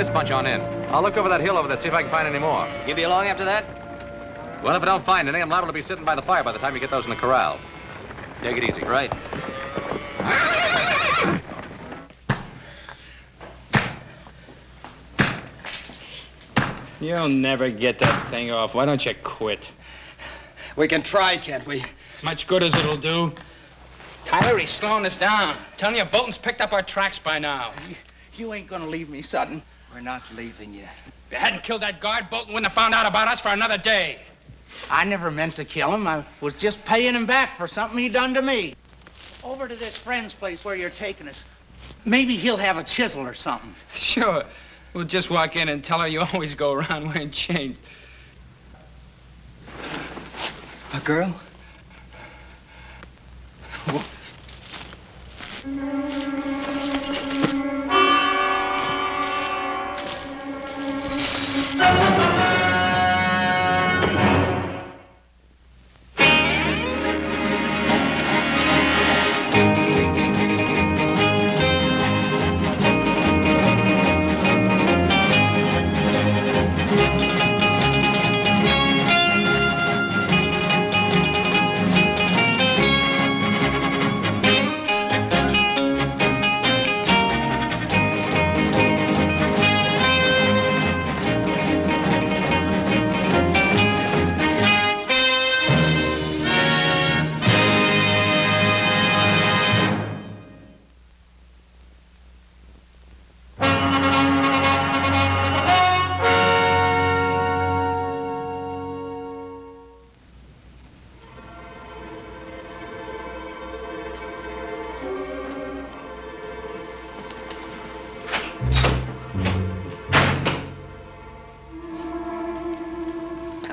this bunch on in. I'll look over that hill over there, see if I can find any more. You be along after that? Well, if I don't find any, I'm liable to be sitting by the fire by the time you get those in the corral. Take it easy. Right. You'll never get that thing off. Why don't you quit? We can try, can't we? Much good as it'll do. Tyler, he's slowing us down. Telling you, Bolton's picked up our tracks by now. You ain't gonna leave me, Sutton. We're not leaving you. If you hadn't killed that guard, Bolton wouldn't have found out about us for another day. I never meant to kill him. I was just paying him back for something he done to me. Over to this friend's place where you're taking us. Maybe he'll have a chisel or something. Sure. We'll just walk in and tell her you always go around wearing chains. A girl?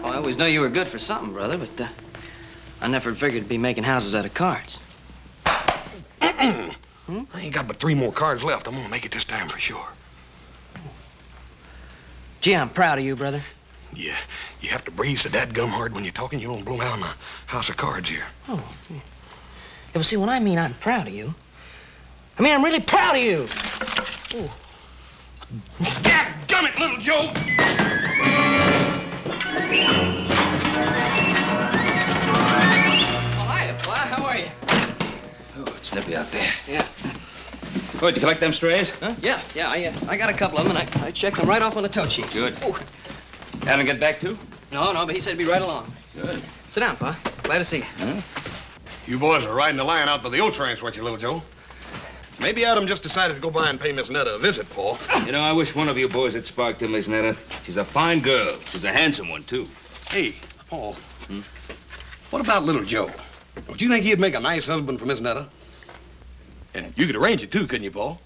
I always knew you were good for something, brother, but I never figured to be making houses out of cards. I ain't got but 3 more cards left. I'm gonna make it this time for sure. Gee, I'm proud of you, brother. Yeah, you have to breathe so dadgum hard when you're talking. You won't blow out in the house of cards here. Oh. Yeah, well, see, when I mean I'm proud of you, I mean I'm really proud of you. Ooh. Dadgummit, little Joe! How are you? Oh, it's nippy out there. Yeah. Oh, did you collect them strays? Huh? Yeah, I got a couple of them, and I checked them right off on the tote sheet. Good. Oh. Adam get back too? No, but he said he'd be right along. Good. Sit down, Pa. Glad to see you. Huh? You boys are riding the line out to the old ranch, weren't you, little Joe? Maybe Adam just decided to go by and pay Miss Neda a visit, Paul. You know, I wish one of you boys had sparked to Miss Neda. She's a fine girl. She's a handsome one, too. Hey, Paul. What about little Joe? Don't you think he'd make a nice husband for Miss Neda? And you could arrange it, too, couldn't you, Paul?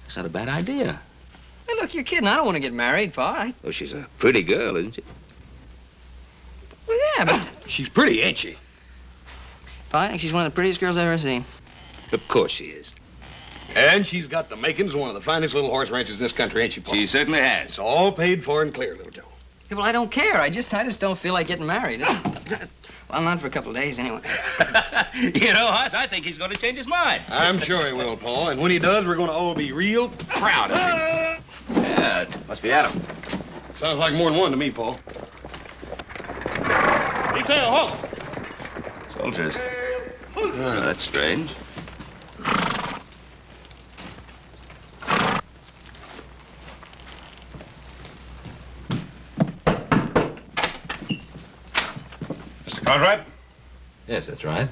That's not a bad idea. Hey, look, you're kidding. I don't want to get married, Pa. Oh, she's a pretty girl, isn't she? Well, yeah, but... She's pretty, ain't she? Pa, I think she's one of the prettiest girls I've ever seen. Of course she is. And she's got the makings of one of the finest little horse ranches in this country, ain't she, Paul? She certainly has. It's all paid for and clear, little Joe. Yeah, well, I don't care. I just don't feel like getting married. Well, not for a couple of days, anyway. You know, Haas, I think he's going to change his mind. I'm sure he will, Paul. And when he does, we're going to all be real proud of him. Yeah, it must be Adam. Sounds like more than one to me, Paul. Detail, halt! Soldiers. Oh, that's strange. Mr. Cartwright? Yes, that's right.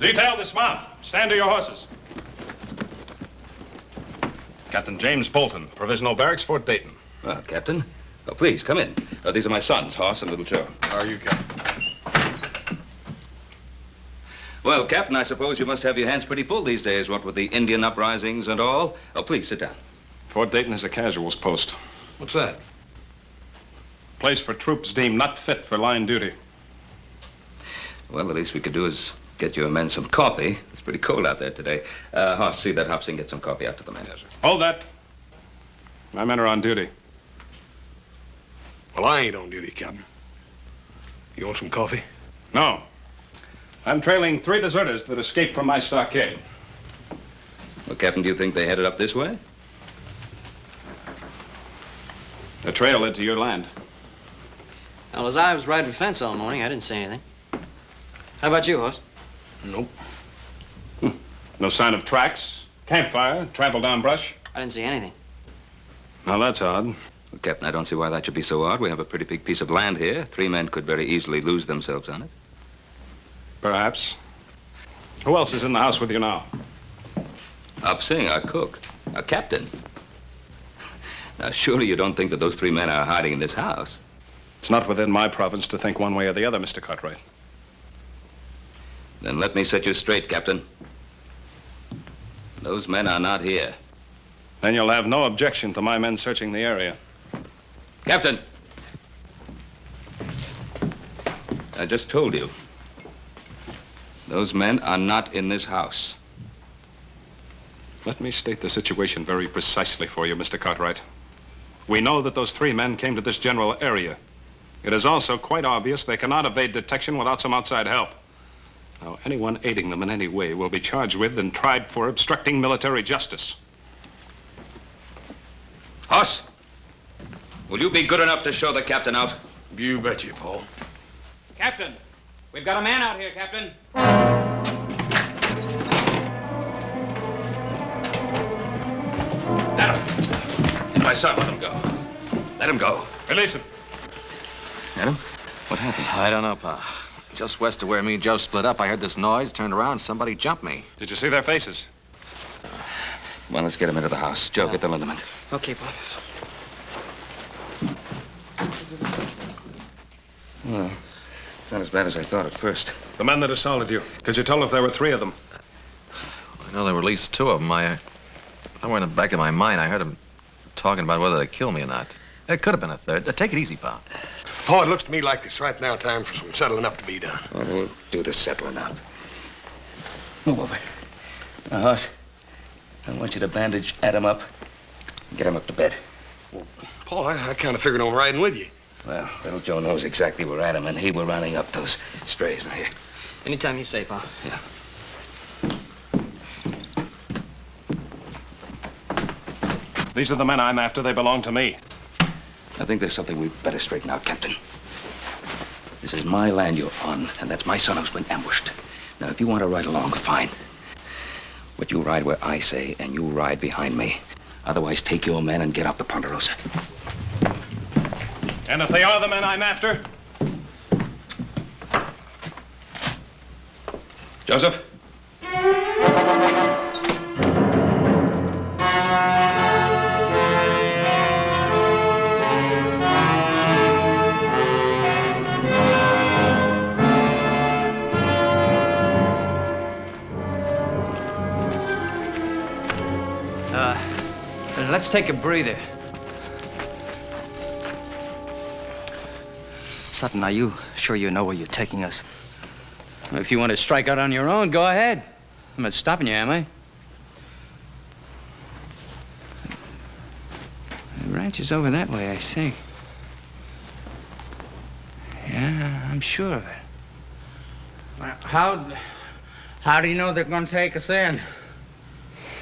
Detail, dismount. Stand to your horses. Captain James Bolton, Provisional Barracks, Fort Dayton. Well, Captain. Oh, please, come in. These are my sons, Haas and Little Joe. How are you, Captain? Well, Captain, I suppose you must have your hands pretty full these days, what with the Indian uprisings and all. Oh, please, sit down. Fort Dayton is a casuals post. What's that? Place for troops deemed not fit for line duty. Well, the least we could do is get your men some coffee. It's pretty cold out there today. Haas, see that Hobson get some coffee out to the men. Yes, sir. Hold that. My men are on duty. Well, I ain't on duty, Captain. You want some coffee? No. I'm trailing 3 deserters that escaped from my stockade. Well, Captain, do you think they headed up this way? The trail led to your land. Well, as I was riding the fence all morning, I didn't see anything. How about you, Hoss? Nope. No sign of tracks, campfire, trampled down brush. I didn't see anything. Now, that's odd. Well, Captain, I don't see why that should be so odd. We have a pretty big piece of land here. 3 men could very easily lose themselves on it. Perhaps. Who else is in the house with you now? Upsing, our cook. Our captain. Now, surely you don't think that those 3 men are hiding in this house? It's not within my province to think one way or the other, Mr. Cartwright. Then let me set you straight, Captain. Those men are not here. Then you'll have no objection to my men searching the area. Captain! I just told you. Those men are not in this house. Let me state the situation very precisely for you, Mr. Cartwright. We know that those 3 men came to this general area. It is also quite obvious they cannot evade detection without some outside help. Now, anyone aiding them in any way will be charged with and tried for obstructing military justice. Haas, will you be good enough to show the captain out? You betcha, Paul. Captain, we've got a man out here, Captain. Neda, my son, let him go. Let him go. Release him. Neda, what happened? I don't know, Pa. Just west of where me and Joe split up, I heard this noise, turned around, somebody jumped me. Did you see their faces? Well, let's get him into the house. Joe, get the liniment. Okay, Paul. Well, it's not as bad as I thought at first. The men that assaulted you. Could you tell if there were 3 of them? I know there were at least 2 of them. Somewhere in the back of my mind, I heard them talking about whether to kill me or not. There could have been a 3rd. Take it easy, Pa. Paul, it looks to me like it's right now time for some settling up to be done. Well, we'll do the settling up. Move over. Now, Haas, I want you to bandage Adam up and get him up to bed. Well, Paul, I kind of figured on riding with you. Well, little Joe knows exactly where Adam and he were rounding up those strays in here. Anytime you say, Pa. Yeah. These are the men I'm after. They belong to me. I think there's something we'd better straighten out, Captain. This is my land you're on, and that's my son who's been ambushed. Now, if you want to ride along, fine. But you ride where I say, and you ride behind me. Otherwise, take your men and get off the Ponderosa. And if they are the men I'm after? Joseph? Let's take a breather. Sutton, are you sure you know where you're taking us? If you want to strike out on your own, go ahead. I'm not stopping you, am I? The ranch is over that way, I think. Yeah, I'm sure of it. How do you know they're going to take us in?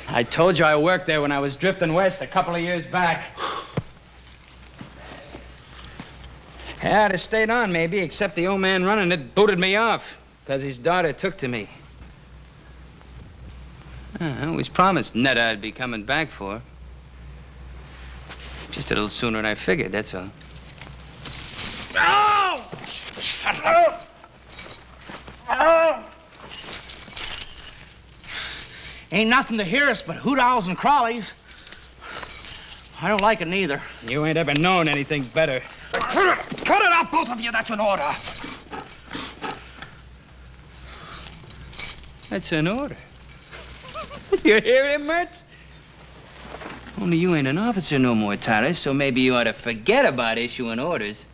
I told you I worked there when I was drifting west a couple of years back. Yeah, I'd have stayed on, maybe, except the old man running it booted me off because his daughter took to me. I always promised Neda I'd be coming back for her. Just a little sooner than I figured, that's all. Oh! Oh! Oh! Ain't nothing to hear us but hoot owls and crawlies. I don't like it neither. You ain't ever known anything better. Cut it out, both of you. That's an order. That's an order. You hear him, Mertz? Only you ain't an officer no more, Tyrus, so maybe you ought to forget about issuing orders.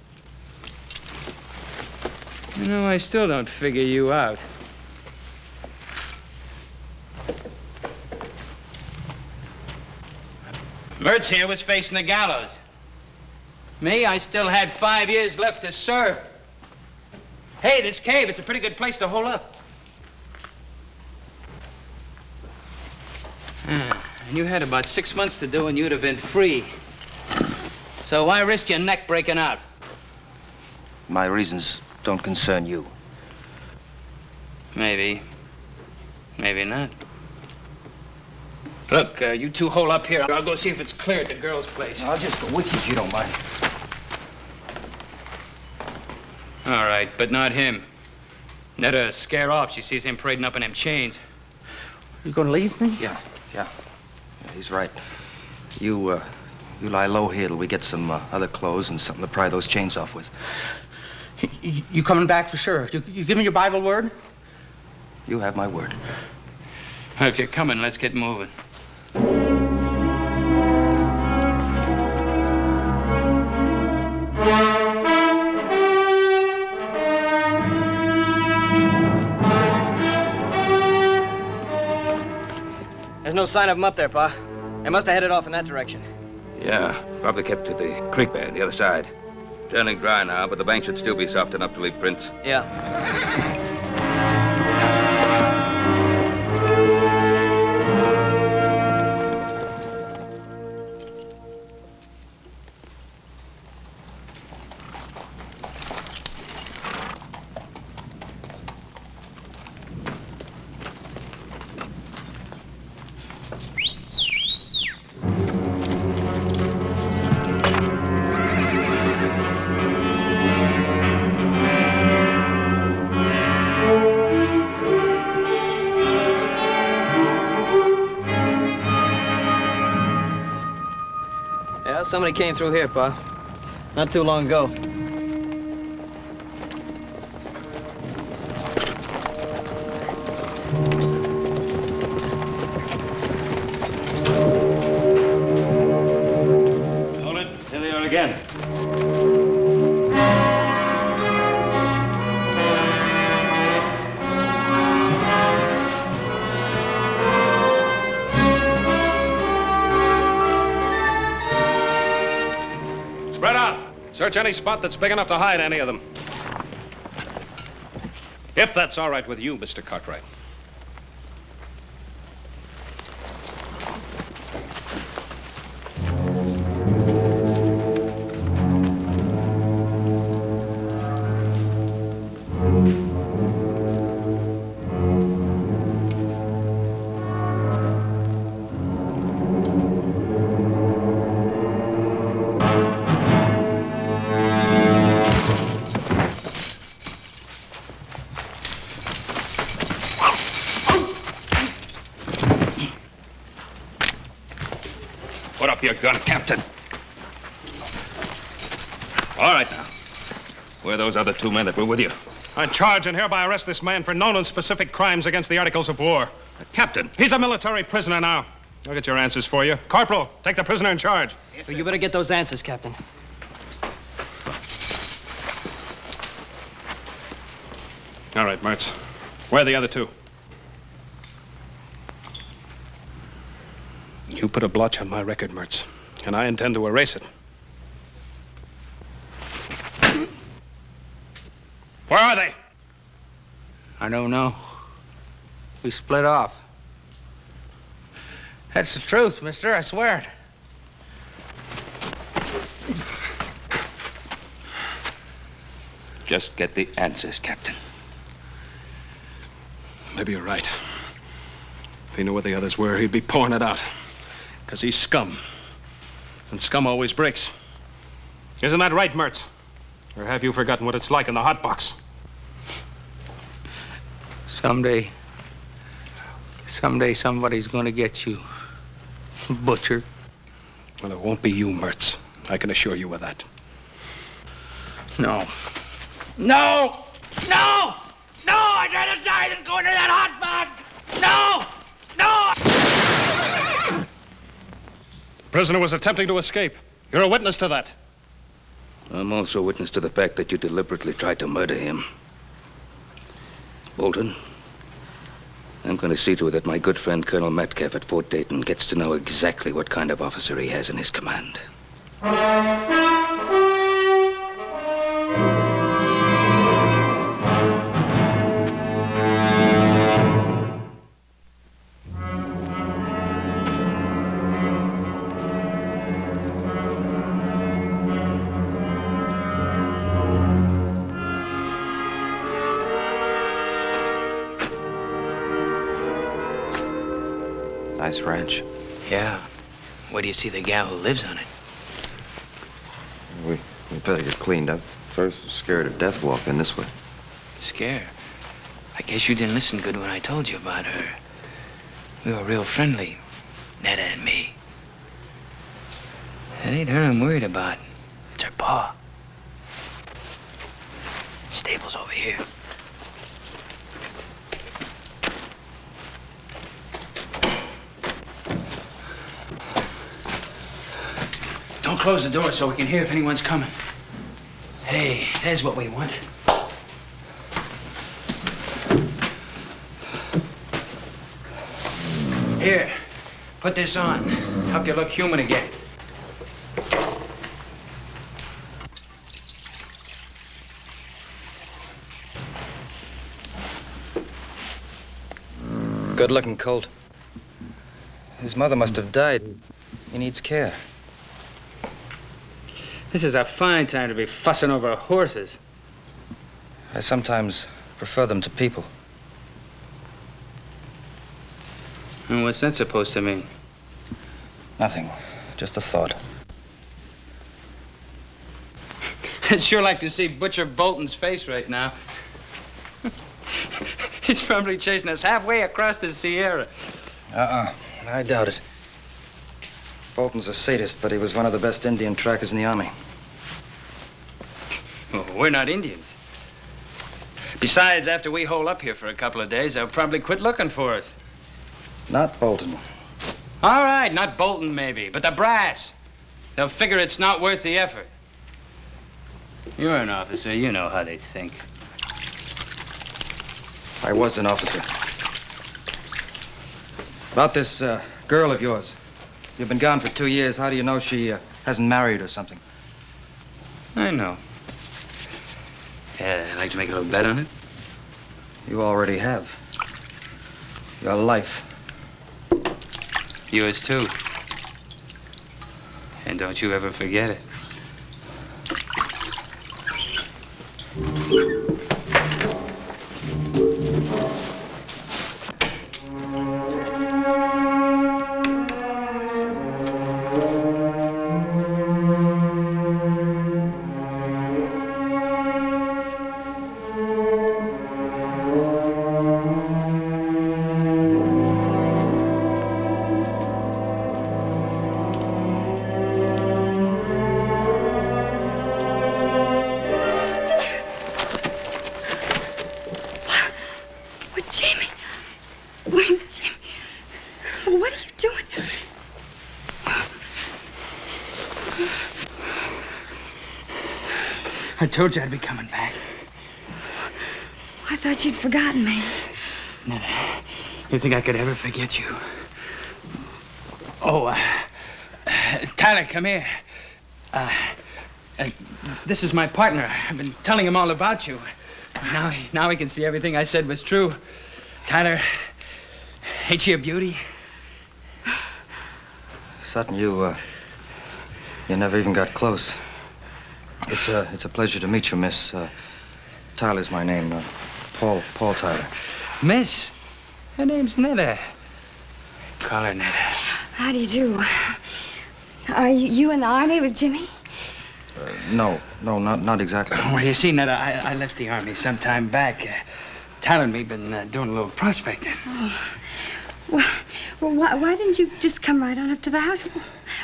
You know, I still don't figure you out. Mertz here was facing the gallows. Me, I still had 5 years left to serve. Hey, this cave, it's a pretty good place to hole up. And you had about 6 months to do, and you'd have been free. So why risk your neck breaking out? My reasons don't concern you. Maybe. Maybe not. Look, you two hold up here. I'll go see if it's clear at the girl's place. I'll just go with you if you don't mind. All right, but not him. Neda scare off. She sees him parading up in them chains. You gonna leave me? Yeah, he's right. You lie low here till we get some other clothes and something to pry those chains off with. You coming back for sure? You give me your Bible word? You have my word. If you're coming, let's get moving. There's no sign of them up there, Pa. They must have headed off in that direction. Yeah, probably kept to the creek bed, the other side. Turning dry now, but the bank should still be soft enough to leave prints. Yeah. Somebody came through here, Pa. Not too long ago. Hold it. Here they are again. Spread out. Search any spot that's big enough to hide any of them. If that's all right with you, Mr. Cartwright. Put up your gun, Captain. All right, now. Where are those other 2 men that were with you? I charge and hereby arrest this man for known and specific crimes against the Articles of War. Captain, he's a military prisoner now. I'll get your answers for you. Corporal, take the prisoner in charge. Yes, well, you better get those answers, Captain. All right, Mertz. Where are the other 2? You put a blotch on my record, Mertz, and I intend to erase it. Where are they? I don't know. We split off. That's the truth, mister. I swear it. Just get the answers, Captain. Maybe you're right. If he knew where the others were, he'd be pouring it out. Because he's scum. And scum always breaks. Isn't that right, Mertz? Or have you forgotten what it's like in the hot box? Someday somebody's gonna get you, butcher. Well, it won't be you, Mertz. I can assure you of that. No. No! No! No! I'd rather die than go into that hot box! No! No! The prisoner was attempting to escape. You're a witness to that. I'm also witness to the fact that you deliberately tried to murder him. Bolton, I'm going to see to it that my good friend Colonel Metcalf at Fort Dayton gets to know exactly what kind of officer he has in his command. nice ranch. Yeah. Where do you see the gal who lives on it? We better get cleaned up. First, scared of death walking this way. Scare? I guess you didn't listen good when I told you about her. We were real friendly, Neda and me. It ain't her I'm worried about. It's her pa. Stable's over here. Don't close the door so we can hear if anyone's coming. Hey, there's what we want. Here, put this on. Help you look human again. Good-looking colt. His mother must have died. He needs care. This is a fine time to be fussing over horses. I sometimes prefer them to people. And what's that supposed to mean? Nothing. Just a thought. I'd sure like to see Butcher Bolton's face right now. He's probably chasing us halfway across the Sierra. I doubt it. Bolton's a sadist, but he was one of the best Indian trackers in the Army. Well, we're not Indians. Besides, after we hole up here for a couple of days, they'll probably quit looking for us. Not Bolton. All right, not Bolton, maybe, but the brass. They'll figure it's not worth the effort. You're an officer. You know how they think. I was an officer. About this girl of yours. You've been gone for 2 years. How do you know she hasn't married or something? I know. I'd like to make a little bet on it. You already have. Your life. Yours, too. And don't you ever forget it. I told you I'd be coming back. I thought you'd forgotten me. Neda, you think I could ever forget you? Oh, Tyler, come here. This is my partner. I've been telling him all about you. Now he can see everything I said was true. Tyler, ain't she a beauty? Sutton, you never even got close. It's a pleasure to meet you, Miss. Tyler's my name. Paul Tyler. Miss? Her name's Neda. Call her Neda. How do you do? Are you in the Army with Jimmy? No, not exactly. Well, you see, Neda, I left the Army some time back. Tyler and me been doing a little prospecting. Oh. Well, why didn't you just come right on up to the house?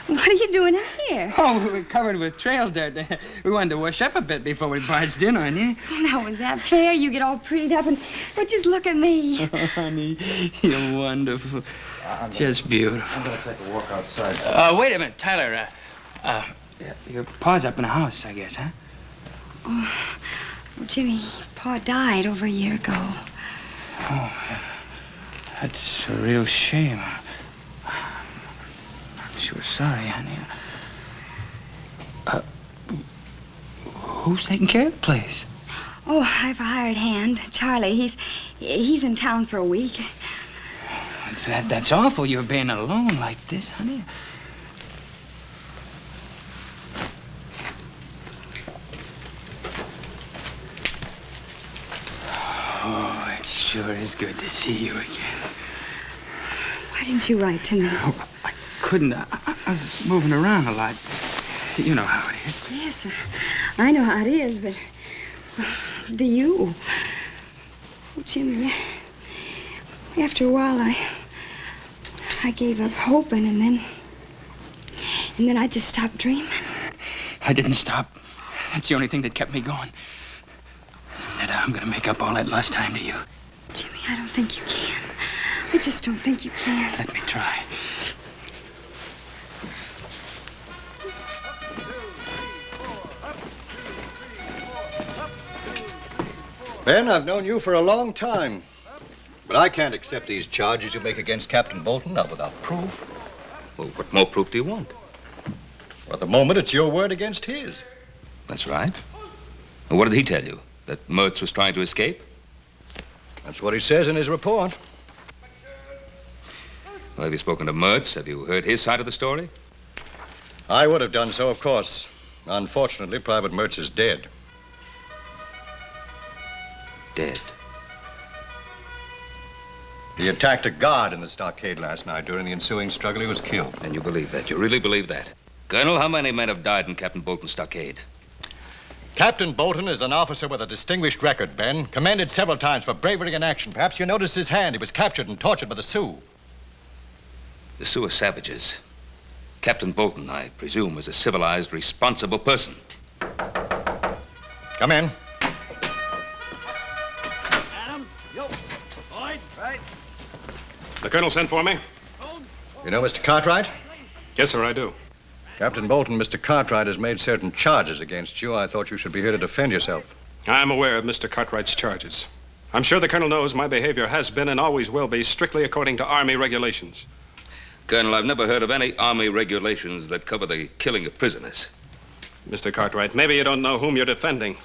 What are you doing out here? Oh, we were covered with trail dirt. We wanted to wash up a bit before we barged in on you. Now, was that fair? You get all prettied up and... Well, just look at me. Oh, honey, you're wonderful. Just beautiful. I'm gonna take a walk outside. Wait a minute, Tyler. Your pa's up in the house, I guess, huh? Oh, well, Jimmy, Pa died over a year ago. Oh, that's a real shame. I'm sure sorry, honey. Who's taking care of the place? Oh, I've a hired hand, Charlie. He's in town for a week. That's awful, you're being alone like this, honey. Oh, it sure is good to see you again. Why didn't you write to me? Oh, I couldn't. I was moving around a lot. You know how it is. Yes, I know how it is, but do you? Oh, Jimmy, after a while, I gave up hoping, and then I just stopped dreaming. I didn't stop. That's the only thing that kept me going. Neda, I'm gonna make up all that lost time to you. Jimmy, I don't think you can. I just don't think you can. Let me try. Ben, I've known you for a long time. But I can't accept these charges you make against Captain Bolton, not without proof. Well, what more proof do you want? For the moment, it's your word against his. That's right. Well, what did he tell you? That Mertz was trying to escape? That's what he says in his report. Well, have you spoken to Mertz? Have you heard his side of the story? I would have done so, of course. Unfortunately, Private Mertz is dead. Dead? He attacked a guard in the stockade last night. During the ensuing struggle, he was killed. And you believe that? You really believe that? Colonel, how many men have died in Captain Bolton's stockade? Captain Bolton is an officer with a distinguished record, Ben. Commended several times for bravery in action. Perhaps you noticed his hand. He was captured and tortured by the Sioux. The Sioux are savages. Captain Bolton, I presume, was a civilized, responsible person. Come in. Adams, yo, Boyd, right. The colonel sent for me? You know Mr. Cartwright? Yes, sir, I do. Captain Bolton, Mr. Cartwright has made certain charges against you. I thought you should be here to defend yourself. I'm aware of Mr. Cartwright's charges. I'm sure the colonel knows my behavior has been and always will be strictly according to Army regulations. Colonel, I've never heard of any Army regulations that cover the killing of prisoners. Mr. Cartwright, maybe you don't know whom you're defending.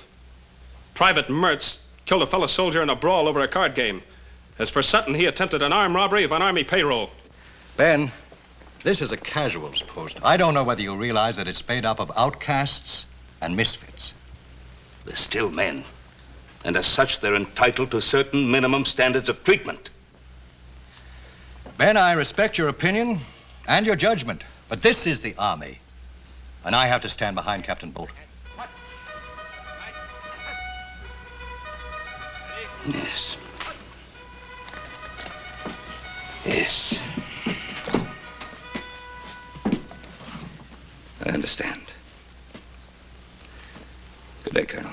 Private Mertz killed a fellow soldier in a brawl over a card game. As for Sutton, he attempted an armed robbery of an Army payroll. Ben, this is a casuals post. I don't know whether you realize that it's made up of outcasts and misfits. They're still men. And as such, they're entitled to certain minimum standards of treatment. Ben, I respect your opinion and your judgment, but this is the Army, and I have to stand behind Captain Bolton. Yes. Yes. I understand. Good day, Colonel.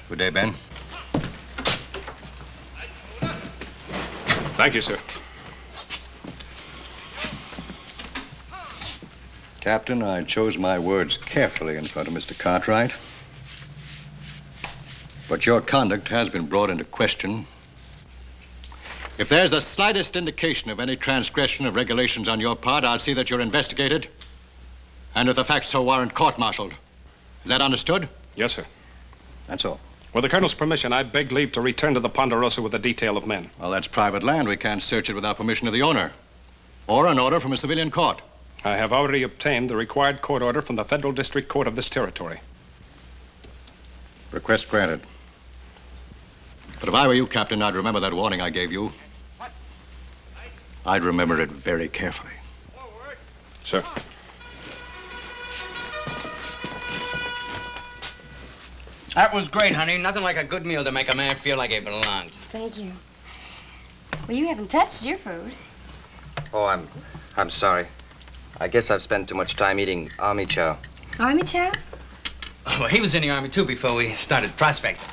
Good day, Ben. Thank you, sir. Captain, I chose my words carefully in front of Mr. Cartwright. But your conduct has been brought into question. If there's the slightest indication of any transgression of regulations on your part, I'll see that you're investigated. And if the facts so warrant, court-martialed. Is that understood? Yes, sir. That's all. With the colonel's permission, I beg leave to return to the Ponderosa with a detail of men. Well, that's private land. We can't search it without permission of the owner. Or an order from a civilian court. I have already obtained the required court order from the Federal District Court of this territory. Request granted. But if I were you, Captain, I'd remember that warning I gave you. I'd remember it very carefully. Sir. That was great, honey. Nothing like a good meal to make a man feel like he belongs. Thank you. Well, you haven't touched your food. Oh, I'm sorry. I guess I've spent too much time eating army chow. Army chow? Well, he was in the Army, too, before we started prospecting.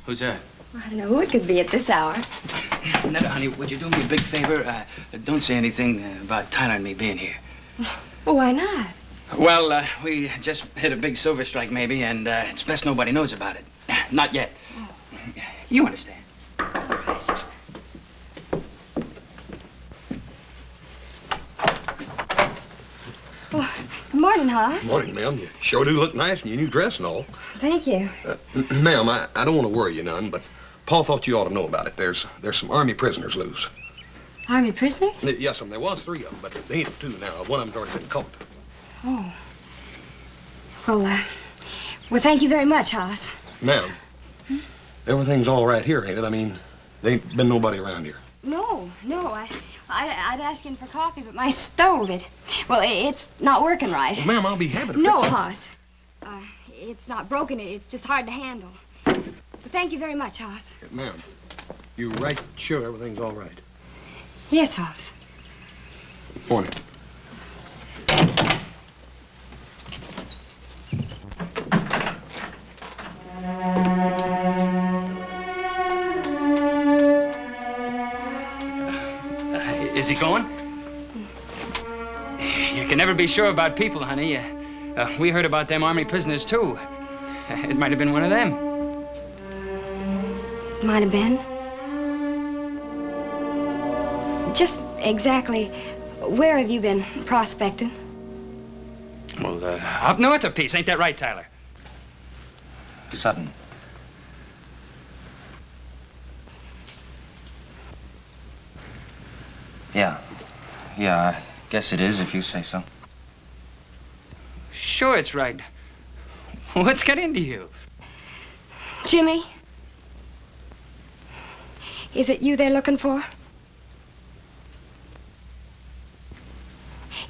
Who's that? I don't know who it could be at this hour. Neda, honey, would you do me a big favor? Don't say anything about Tyler and me being here. Well, why not? Well, we just hit a big silver strike, maybe, and it's best nobody knows about it. Not yet. You understand. All right. Well, good morning, Haas. Morning, ma'am. You sure do look nice in your new dress and all. Thank you. Ma'am, I don't want to worry you none, but Paul thought you ought to know about it. There's some Army prisoners loose. Army prisoners? Yes, there was 3 of them, but they ain't 2 now. One of them's already been caught. Oh. Well, thank you very much, Haas. Ma'am, Everything's all right here, ain't it? I mean, there ain't been nobody around here. No. I'd ask in for coffee, but my stove, it's not working right. Well, ma'am, I'll be happy to No, fix it. Haas. It's not broken. It's just hard to handle. But thank you very much, Haas. Ma'am, you right sure everything's all right? Yes, Haas. Morning. Is he going? You can never be sure about people, honey. We heard about them army prisoners, too. It might have been one of them. Might have been. Just exactly where have you been prospecting? Well, up north a piece. Ain't that right, Tyler? Sutton. Yeah, I guess it is if you say so. Sure, it's right. What's got into you? Jimmy? Is it you they're looking for?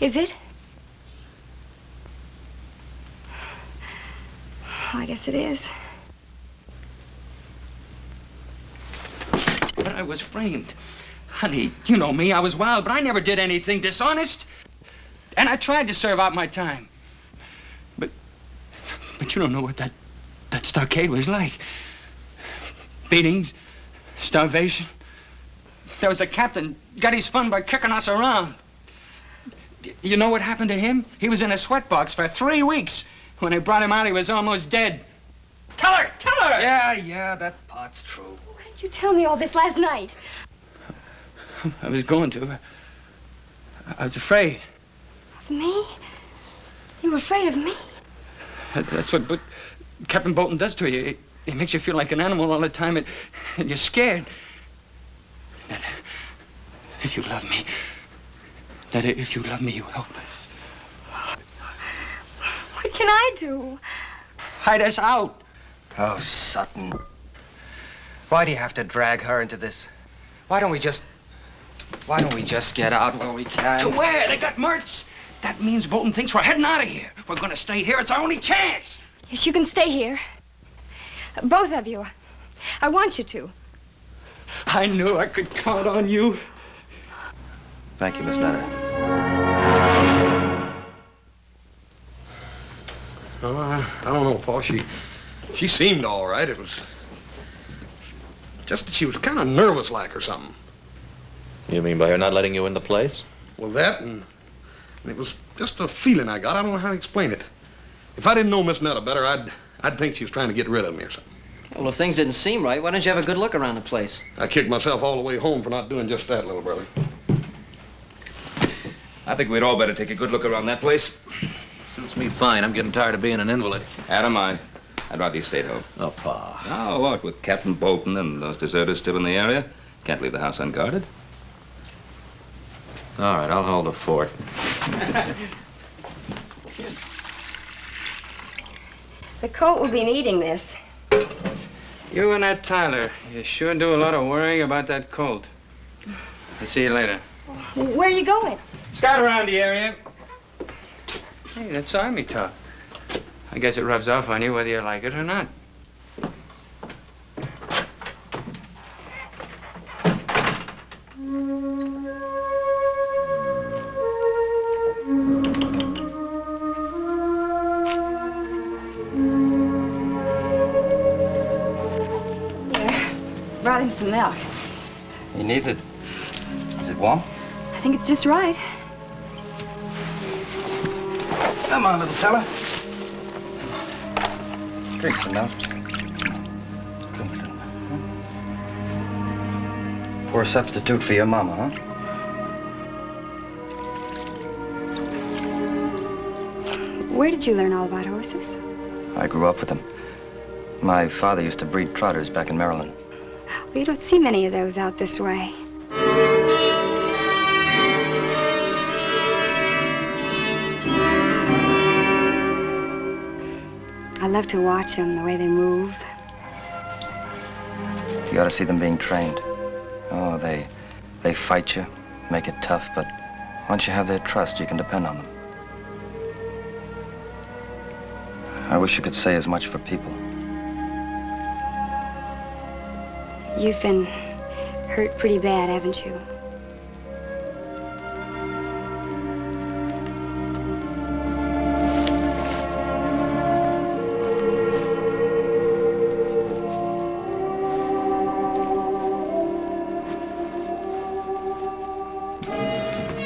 Is it? I guess it is. But I was framed. Honey, you know me, I was wild, but I never did anything dishonest. And I tried to serve out my time. But you don't know what that stockade was like. Beatings, starvation. There was a captain, got his fun by kicking us around. You know what happened to him? He was in a sweatbox for 3 weeks. When they brought him out, he was almost dead. Tell her! Yeah, that part's true. Why didn't you tell me all this last night? I was going to. I was afraid. Of me? You were afraid of me? That's what Captain Bolton does to you. He makes you feel like an animal all the time, and you're scared. Neda, if you love me, Neda, if you love me, you help us. What can I do? Hide us out. Oh, Sutton. Why do you have to drag her into this? Why don't we just get out where we can? To where? They got Mertz. That means Bolton thinks we're heading out of here. We're going to stay here. It's our only chance. Yes, you can stay here. Both of you. I want you to. I knew I could count on you. Thank you, Miss Neda. Well, I don't know, Paul. She seemed all right. It was just that she was kind of nervous like or something. You mean by her not letting you in the place? Well, that and it was just a feeling I got. I don't know how to explain it. If I didn't know Miss Neda better, I'd think she was trying to get rid of me or something. Well, if things didn't seem right, why don't you have a good look around the place? I kicked myself all the way home for not doing just that, little brother. I think we'd all better take a good look around that place. Suits me fine. I'm getting tired of being an invalid. Adam, I'd rather you stayed home. Oh, Pa. Now, what, with Captain Bolton and those deserters still in the area? Can't leave the house unguarded. All right, I'll hold the fort. The coat will be needing this. You and that Tyler, you sure do a lot of worrying about that colt. I'll see you later. Where are you going? Scout around the area. Hey, that's army talk. I guess it rubs off on you whether you like it or not. Brought him some milk. He needs it. Is it warm? I think it's just right. Come on, little fella. Drink some milk. Drink it. Poor substitute for your mama, huh? Where did you learn all about horses? I grew up with them. My father used to breed trotters back in Maryland. Well, you don't see many of those out this way. I love to watch them, the way they move. You ought to see them being trained. Oh, they fight you, make it tough, but once you have their trust, you can depend on them. I wish you could say as much for people. You've been hurt pretty bad, haven't you?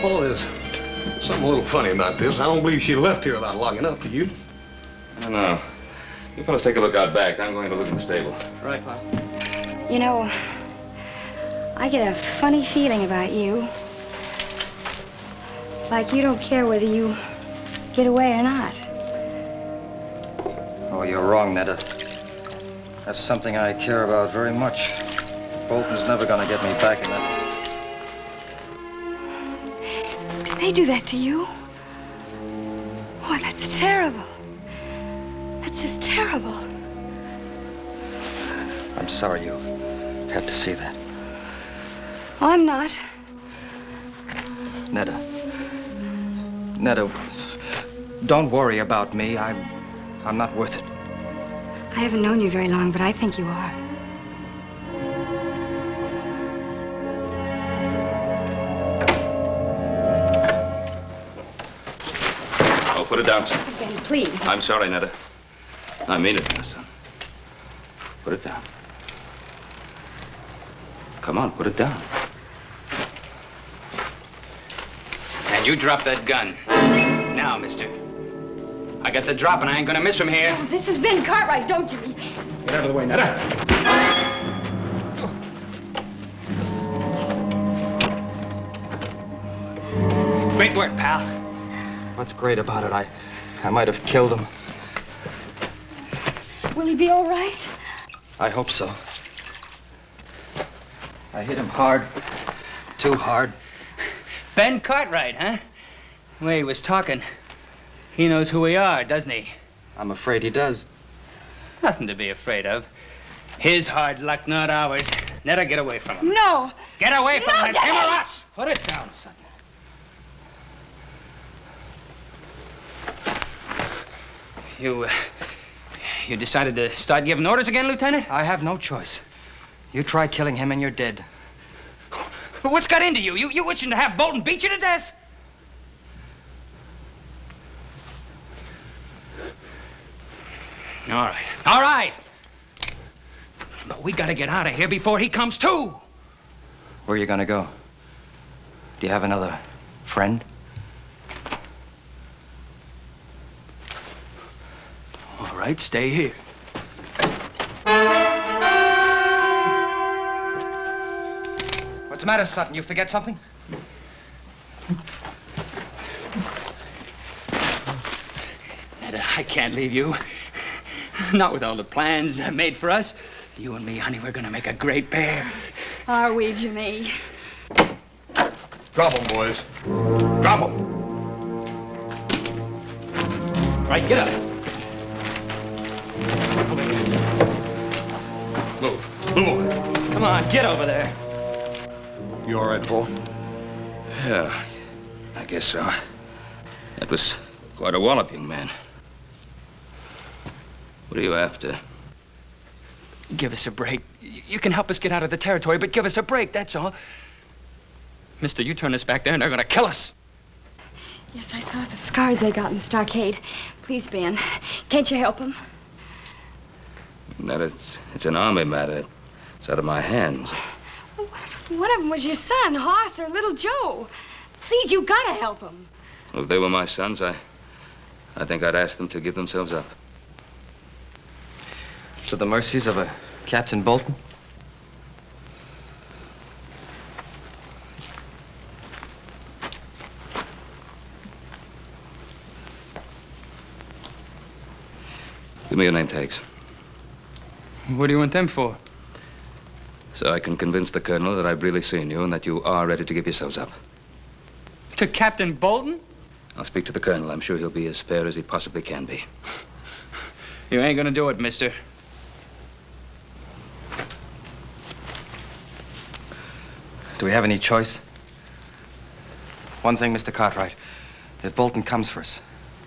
Paul, there's something a little funny about this. I don't believe she left here without locking up, do you? I don't know. You fellas take a look out back. I'm going to look at the stable. Right, Pop. You know, I get a funny feeling about you. Like you don't care whether you get away or not. Oh, you're wrong, Neda. That's something I care about very much. Bolton's never gonna get me back in that. Did they do that to you? Oh, that's terrible. That's just terrible. I'm sorry you had to see that. Oh, I'm not. Neda, don't worry about me. I'm not worth it. I haven't known you very long, but I think you are. Oh, put it down, son. Ben, please. I'm sorry, Neda. I mean it, now, son. Put it down. Come on, put it down. And you drop that gun. Now, mister. I got the drop and I ain't gonna miss from here. Oh, this is Ben Cartwright, don't you? Get out of the way, Neda. Great work, pal. What's great about it? I might have killed him. Will he be all right? I hope so. I hit him hard. Too hard. Ben Cartwright, huh? The way he was talking. He knows who we are, doesn't he? I'm afraid he does. Nothing to be afraid of. His hard luck, not ours. Neda, get away from him. No. Get away from him. It's him or us. Put it down, son. You decided to start giving orders again, Lieutenant? I have no choice. You try killing him and you're dead. What's got into you? You wishing to have Bolton beat you to death? All right. All right. But we gotta get out of here before he comes too. Where are you gonna go? Do you have another friend? All right, stay here. What's the matter, Sutton? You forget something? Neda, I can't leave you. Not with all the plans made for us. You and me, honey, we're gonna make a great pair. Are we, Jimmy? Drop them, boys. Drop them. Right, get up. Move. Move over. Come on, get over there. You all right, Paul? Yeah, I guess so. That was quite a wallop, young man. What are you after? Give us a break. You can help us get out of the territory, but give us a break, that's all. Mister, you turn us back there and they're gonna kill us. Yes, I saw the scars they got in the stockade. Please, Ben, can't you help them? That it's an army matter. It's out of my hands. Well, what if one of them was your son, Haas, or little Joe? Please, you gotta help them. Well, if they were my sons, I think I'd ask them to give themselves up. To the mercies of a Captain Bolton? Give me your name tags. What do you want them for? So I can convince the colonel that I've really seen you and that you are ready to give yourselves up. To Captain Bolton? I'll speak to the colonel. I'm sure he'll be as fair as he possibly can be. You ain't gonna do it, mister. Do we have any choice? One thing, Mr. Cartwright. If Bolton comes for us,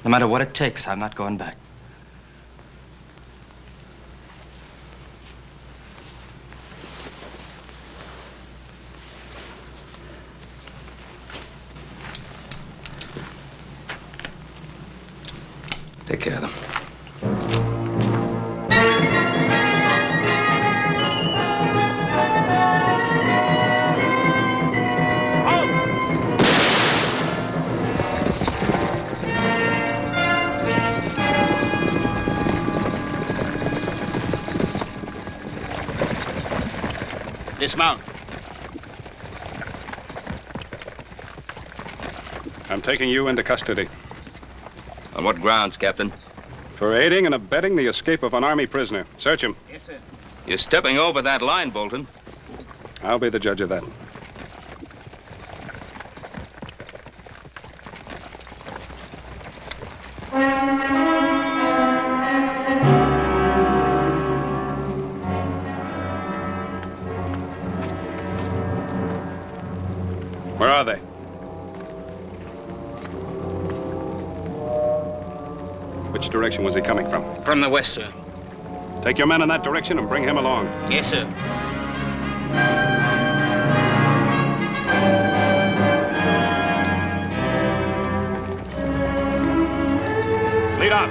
no matter what it takes, I'm not going back. Take care of them. Dismount. I'm taking you into custody. On what grounds, Captain? For aiding and abetting the escape of an Army prisoner. Search him. Yes, sir. You're stepping over that line, Bolton. I'll be the judge of that. Where are they? Which direction was he coming from? From the west, sir. Take your men in that direction and bring him along. Yes, sir. Lead up.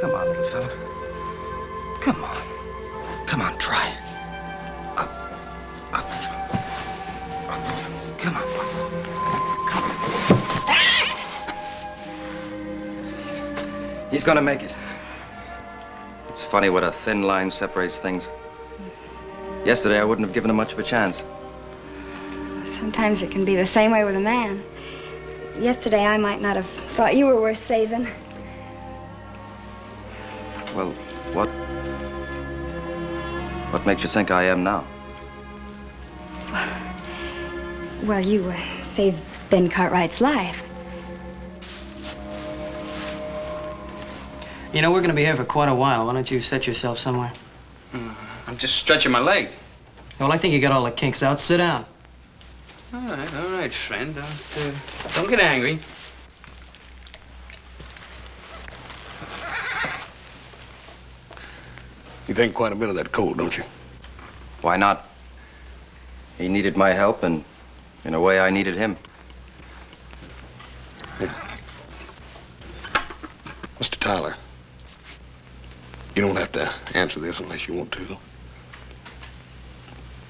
Come on, little fella. Come on. Come on, try. Up. Up. Come on. Come on. He's gonna make it. It's funny what a thin line separates things. Yesterday, I wouldn't have given him much of a chance. Sometimes it can be the same way with a man. Yesterday, I might not have thought you were worth saving. Well, what makes you think I am now? Well, you saved Ben Cartwright's life. You know, we're going to be here for quite a while. Why don't you set yourself somewhere? I'm just stretching my legs. Well, I think you got all the kinks out. Sit down. All right, friend. Don't get angry. You think quite a bit of that cold, don't you? Why not? He needed my help, and in a way, I needed him. Yeah. Mr. Tyler, you don't have to answer this unless you want to.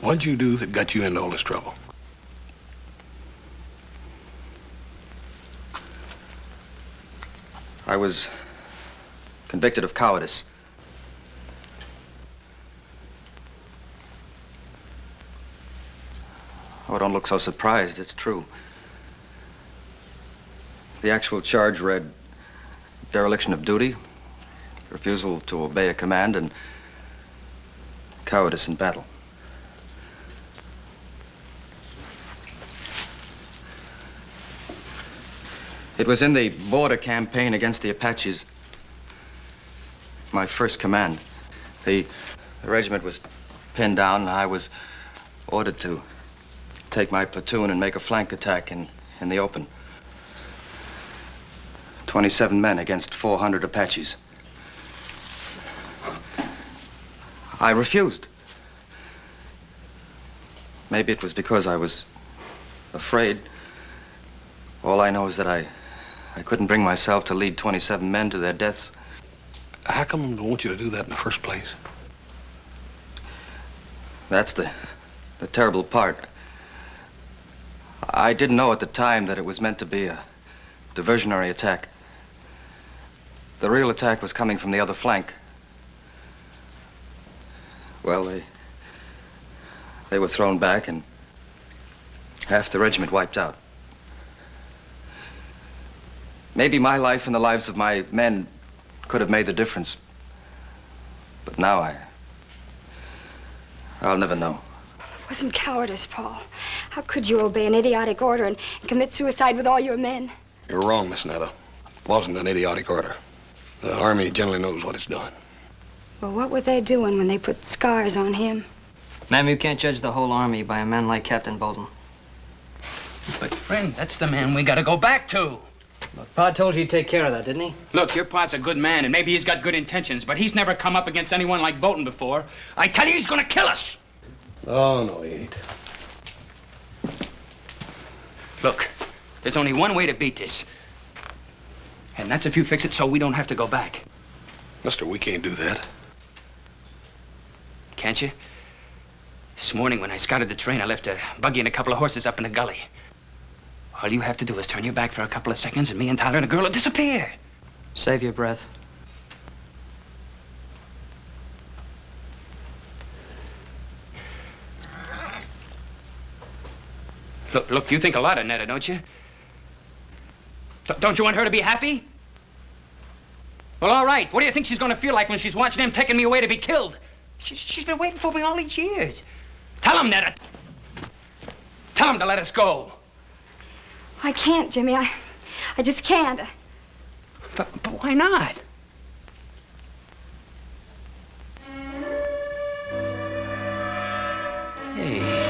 What'd you do that got you into all this trouble? I was convicted of cowardice. Oh, don't look so surprised. It's true. The actual charge read dereliction of duty, refusal to obey a command, and cowardice in battle. It was in the border campaign against the Apaches. My first command. The regiment was pinned down, and I was ordered to take my platoon and make a flank attack in the open. 27 men against 400 Apaches. I refused. Maybe it was because I was afraid. All I know is that I couldn't bring myself to lead 27 men to their deaths. How come they want you to do that in the first place? That's the terrible part. I didn't know at the time that it was meant to be a diversionary attack. The real attack was coming from the other flank. Well, they were thrown back and half the regiment wiped out. Maybe my life and the lives of my men could have made the difference. But now I'll never know. It wasn't cowardice, Paul. How could you obey an idiotic order and commit suicide with all your men? You're wrong, Miss Neda. It wasn't an idiotic order. The Army generally knows what it's doing. Well, what were they doing when they put scars on him? Ma'am, you can't judge the whole Army by a man like Captain Bolton. But, friend, that's the man we gotta go back to. Look, Pa told you he'd take care of that, didn't he? Look, your Pa's a good man, and maybe he's got good intentions, but he's never come up against anyone like Bolton before. I tell you, he's gonna kill us. Oh, no, he ain't. Look, there's only one way to beat this. And that's if you fix it so we don't have to go back. Mister, we can't do that. Can't you? This morning when I scouted the train, I left a buggy and a couple of horses up in the gully. All you have to do is turn your back for a couple of seconds and me and Tyler and the girl will disappear. Save your breath. Look, you think a lot of Neda, don't you? Don't you want her to be happy? Well, all right. What do you think she's going to feel like when she's watching him taking me away to be killed? She's been waiting for me all these years. Tell him, Neda. Tell him to let us go. I can't, Jimmy. I just can't. But why not? Hey.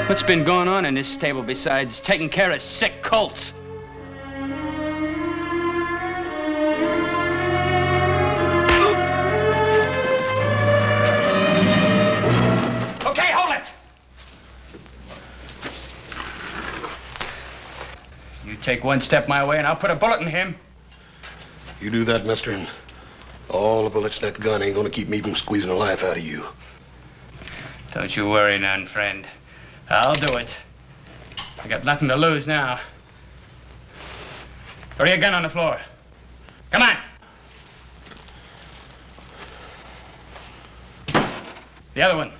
What's been going on in this stable besides taking care of sick colts? Okay, hold it! You take one step my way and I'll put a bullet in him. You do that, mister, and all the bullets in that gun ain't gonna keep me from squeezing the life out of you. Don't you worry none, friend. I'll do it. I got nothing to lose now. Throw your gun on the floor. Come on. The other one.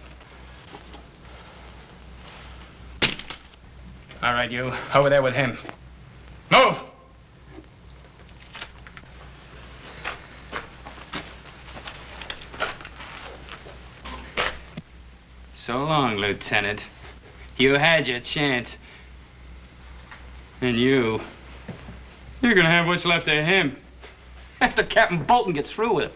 All right, you. Over there with him. Move! So long, Lieutenant. You had your chance. And you're gonna have what's left of him after Captain Bolton gets through with him.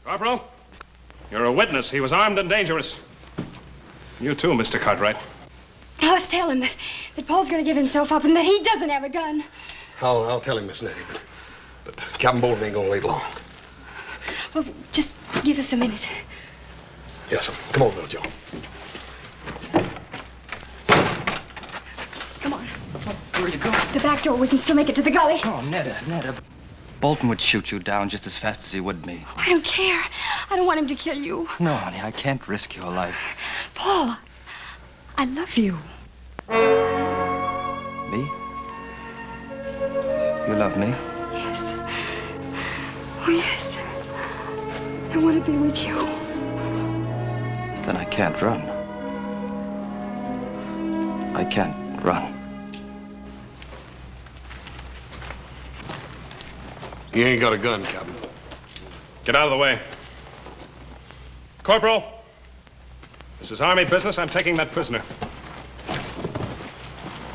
Corporal, you're a witness. He was armed and dangerous. You too, Mr. Cartwright. Let's tell him that Paul's going to give himself up and that he doesn't have a gun. I'll tell him, Miss Nettie, but Captain Bolton ain't gonna wait long. Well, just give us a minute. Yes, sir. Come on, little Joe. Come on. Where you go? The back door. We can still make it to the gully. Oh, Neda. Bolton would shoot you down just as fast as he would me. I don't care. I don't want him to kill you. No, honey, I can't risk your life. Paul, I love you. Me? You love me? Yes. Oh, yes. I want to be with you. Then I can't run. I can't run. He ain't got a gun, Captain. Get out of the way. Corporal, this is Army business. I'm taking that prisoner.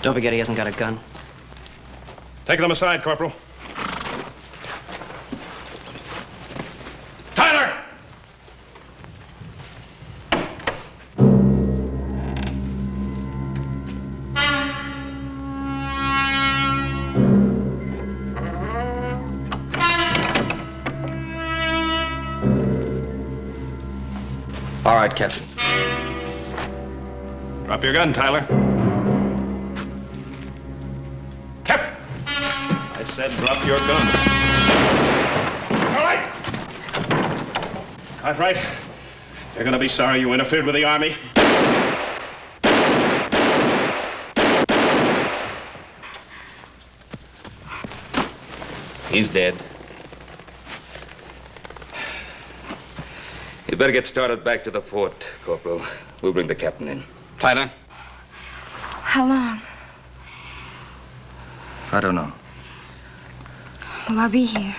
Don't forget he hasn't got a gun. Take them aside, Corporal. Tyler! right, Captain. Drop your gun, Tyler. Captain! I said drop your gun. All right! Cartwright, you're gonna be sorry you interfered with the Army. He's dead. You better get started back to the fort, Corporal. We'll bring the captain in. Tyler? How long? I don't know. Will I be here?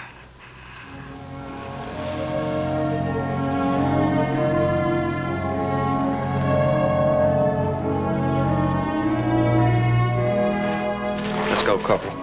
Let's go, Corporal.